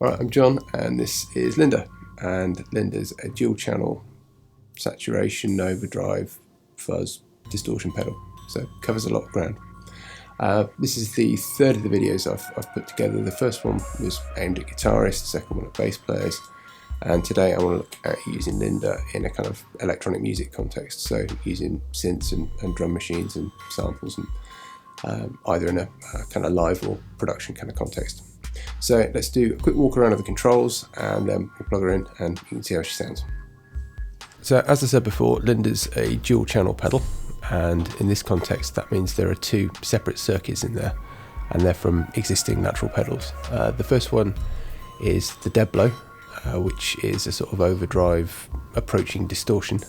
Alright, I'm John and this is Linda, and Linda's a dual channel saturation, overdrive, fuzz, distortion pedal, so it covers a lot of ground. This is the third of the videos I've put together. The first one was aimed at guitarists, the second one at bass players, and today I want to look at using Linda in a kind of electronic music context, so using synths and drum machines and samples, and either in a kind of live or production kind of context. So let's do a quick walk around of the controls and then we'll plug her in and you can see how she sounds. So as I said before, Linda's a dual channel pedal, and in this context that means there are two separate circuits in there and they're from existing Lateral pedals. The first one is the DeadBlow, which is a sort of overdrive approaching distortion,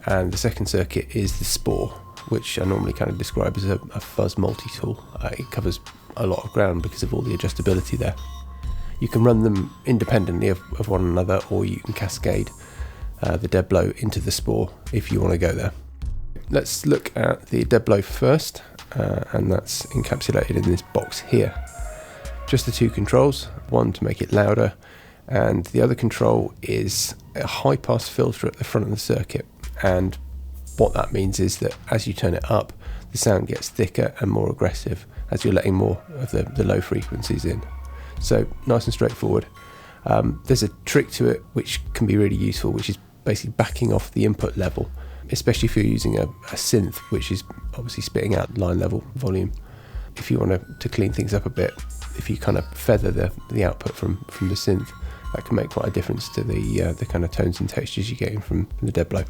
and the second circuit is the Spore, which I normally kind of describe as a fuzz multi-tool. It covers a lot of ground because of all the adjustability there. You can run them independently of one another, or you can cascade the DeadBlow into the Spore if you want to go there. Let's look at the DeadBlow first, and that's encapsulated in this box here. Just the two controls, one to make it louder, and the other control is a high pass filter at the front of the circuit, and what that means is that as you turn it up, the sound gets thicker and more aggressive as you're letting more of the low frequencies in. So nice and straightforward. There's a trick to it which can be really useful, which is basically backing off the input level, especially if you're using a synth, which is obviously spitting out line level volume. If you want to clean things up a bit, if you kind of feather the output from the synth, that can make quite a difference to the kind of tones and textures you're getting from the DeadBlow.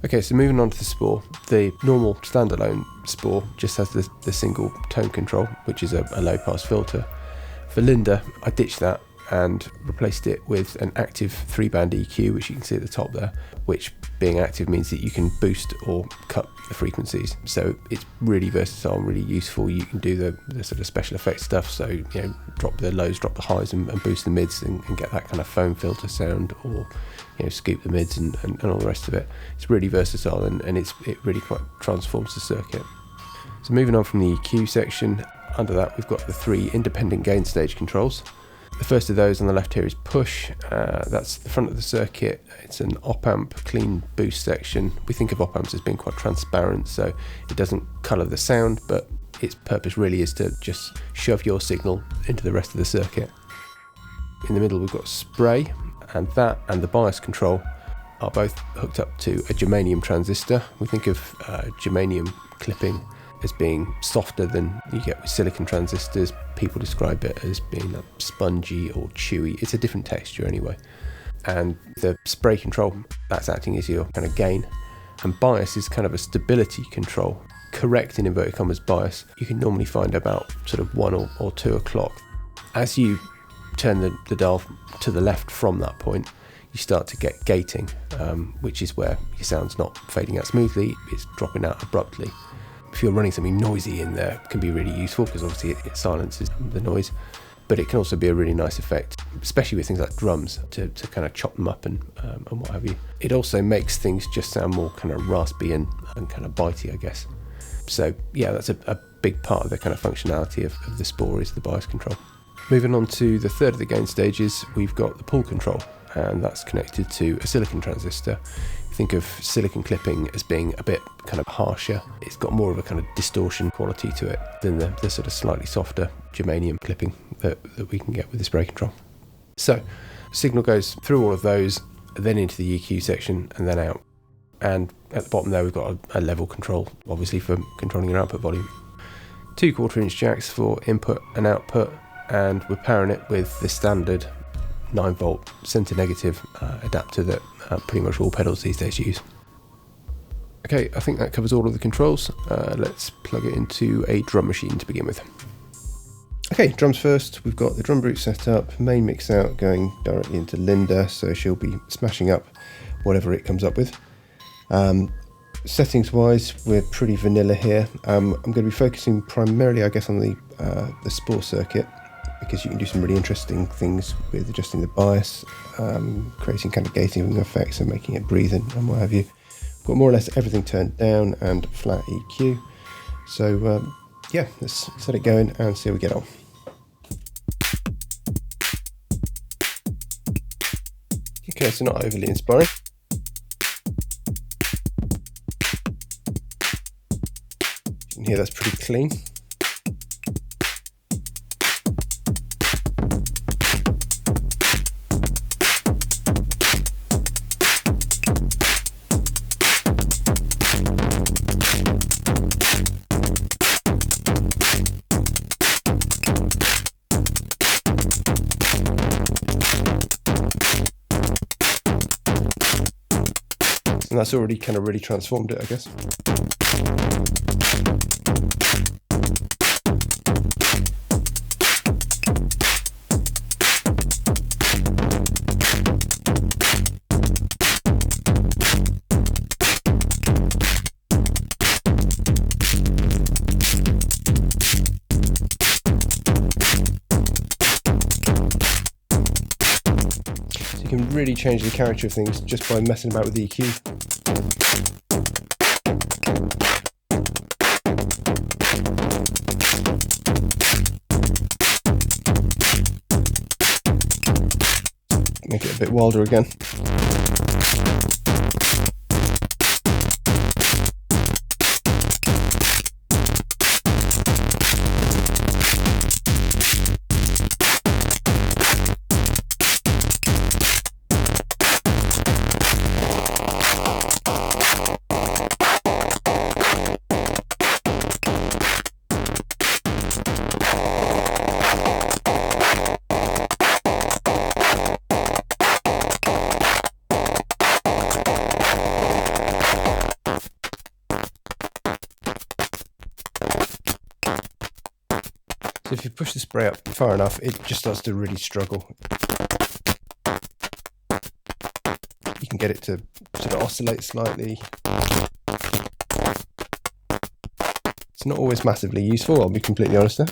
Okay, so moving on to the Spore. The normal standalone Spore just has the single tone control, which is a low pass filter. For Linda, I ditched that and replaced it with an active 3-band EQ, which you can see at the top there, which being active means that you can boost or cut the frequencies. So it's really versatile and really useful. You can do the sort of special effects stuff, so you know, drop the lows, drop the highs, and boost the mids and get that kind of foam filter sound, or scoop the mids and all the rest of it. It's really versatile and it really quite transforms the circuit. So moving on from the EQ section, under that we've got the 3 independent gain stage controls. The first of those on the left here is push. That's the front of the circuit. It's an op-amp clean boost section. We think of op-amps as being quite transparent, so it doesn't colour the sound, but its purpose really is to just shove your signal into the rest of the circuit. In the middle we've got spray, and that and the bias control are both hooked up to a germanium transistor. We think of germanium clipping as being softer than you get with silicon transistors. People describe it as being spongy or chewy. It's a different texture anyway. And the spray control, that's acting as your kind of gain. And bias is kind of a stability control. Correct, in inverted commas, bias you can normally find about sort of 1 or 2 o'clock. As you turn the dial to the left from that point, you start to get gating, which is where your sound's not fading out smoothly, it's dropping out abruptly. If you're running something noisy in there, it can be really useful because obviously it silences the noise, but it can also be a really nice effect, especially with things like drums, to kind of chop them up and what have you. It also makes things just sound more kind of raspy and kind of bitey, I guess. So yeah, that's a big part of the kind of functionality of the Spore is the bias control. Moving on to the third of the gain stages, we've got the pull control, and that's connected to a silicon transistor. Think of silicon clipping as being a bit kind of harsher. It's got more of a kind of distortion quality to it than the sort of slightly softer germanium clipping that we can get with the spray control. So signal goes through all of those, then into the EQ section and then out. And at the bottom there we've got a level control, obviously for controlling your output volume. 2 1/4-inch jacks for input and output, and we're powering it with the standard 9-volt center negative adapter that pretty much all pedals these days use. Okay, I think that covers all of the controls. Let's plug it into a drum machine to begin with. Okay, drums first. We've got the DrumBrute set up, main mix out going directly into Linda, so she'll be smashing up whatever it comes up with. Settings wise, we're pretty vanilla here. I'm going to be focusing primarily, I guess, on the Spore circuit, because you can do some really interesting things with adjusting the bias, creating kind of gating effects and making it breathe and what have you. We've got more or less everything turned down and flat EQ. So yeah, let's set it going and see how we get on. Okay, so not overly inspiring. You can hear that's pretty clean. And that's already kind of really transformed it, I guess. So you can really change the character of things just by messing about with the EQ. Make it a bit wilder again. So if you push the spray up far enough, it just starts to really struggle. You can get it to sort of oscillate slightly. It's not always massively useful, I'll be completely honest there.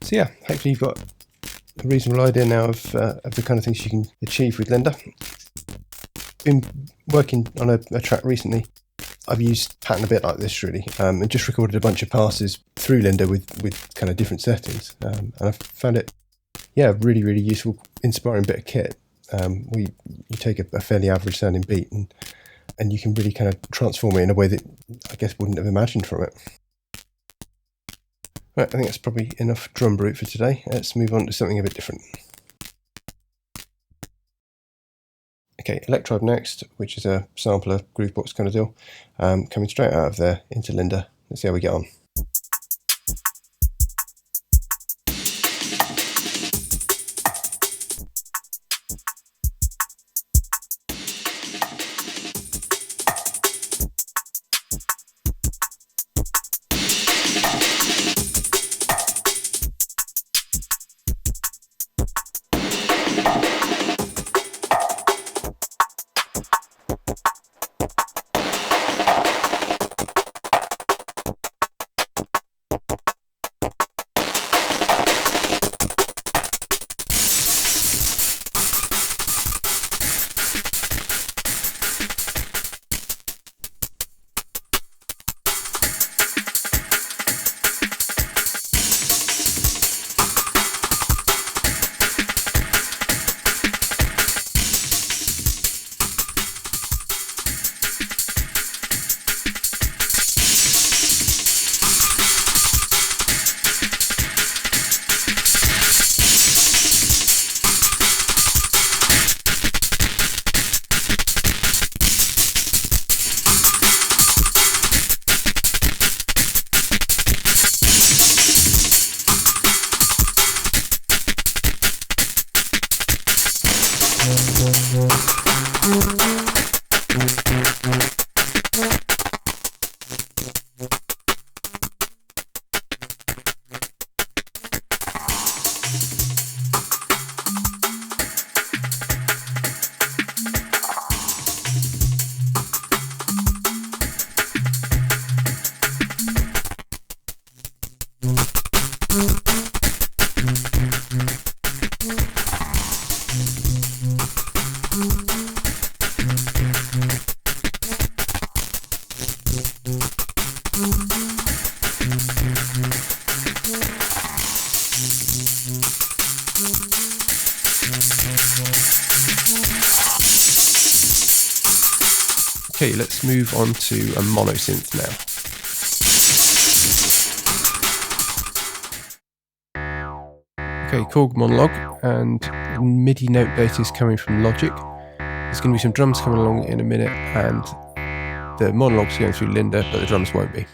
So yeah, hopefully you've got a reasonable idea now of the kind of things you can achieve with Lender. Been working on a track recently. I've used pattern a bit like this really, and just recorded a bunch of passes through Lender with kind of different settings, and I found it, yeah, really useful, inspiring bit of kit. You take a fairly average sounding beat and you can really kind of transform it in a way that I guess wouldn't have imagined from it. Right, I think that's probably enough DrumBrute for today. Let's move on to something a bit different. Okay, Electribe next, which is a sampler, groovebox kind of deal, coming straight out of there into Lender. Let's see how we get on. Okay, let's move on to a mono synth now. Okay, Korg Monologue, and MIDI note data is coming from Logic. There's going to be some drums coming along in a minute, and the monologue's going through Linda, but the drums won't be.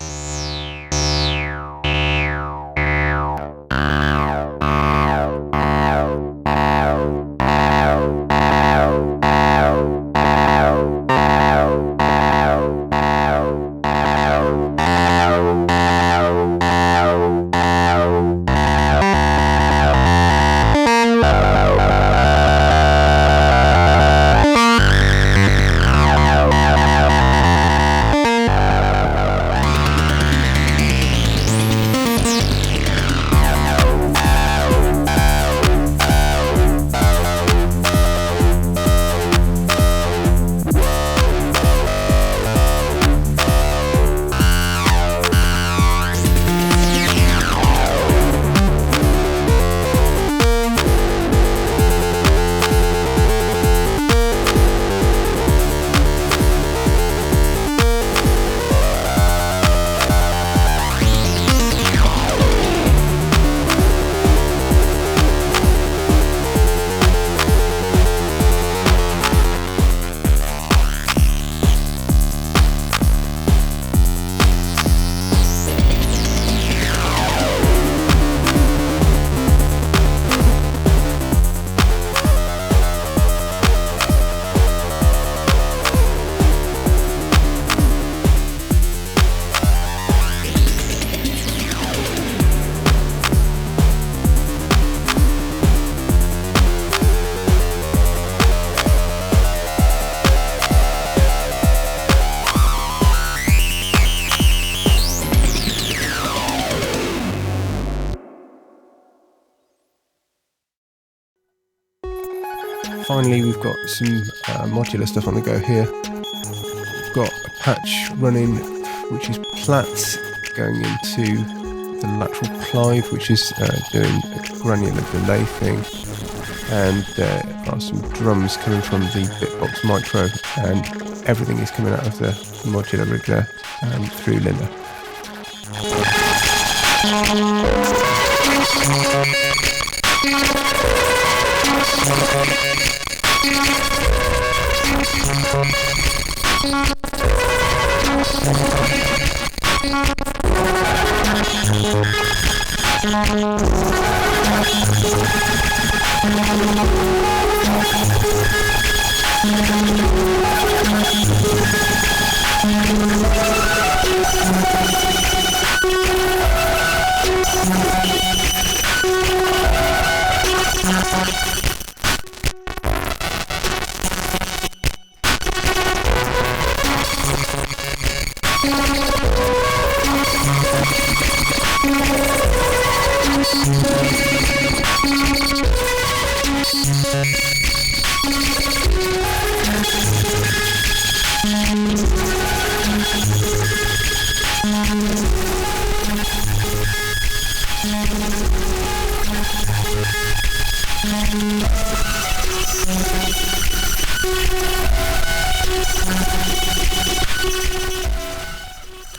Finally, we've got some modular stuff on the go here. We've got a patch running which is plats going into the lateral clive, which is doing a granular delay thing, and there are some drums coming from the Bitbox Micro, and everything is coming out of the modular rig there through Linda.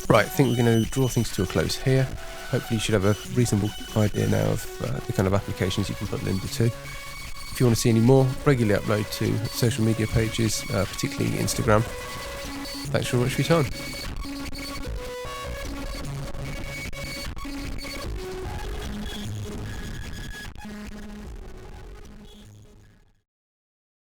Right, I think we're going to draw things to a close here. Hopefully you should have a reasonable idea now of the kind of applications you can put Linda to. If you want to see any more, regularly upload to social media pages, particularly Instagram. Thanks very much for your time.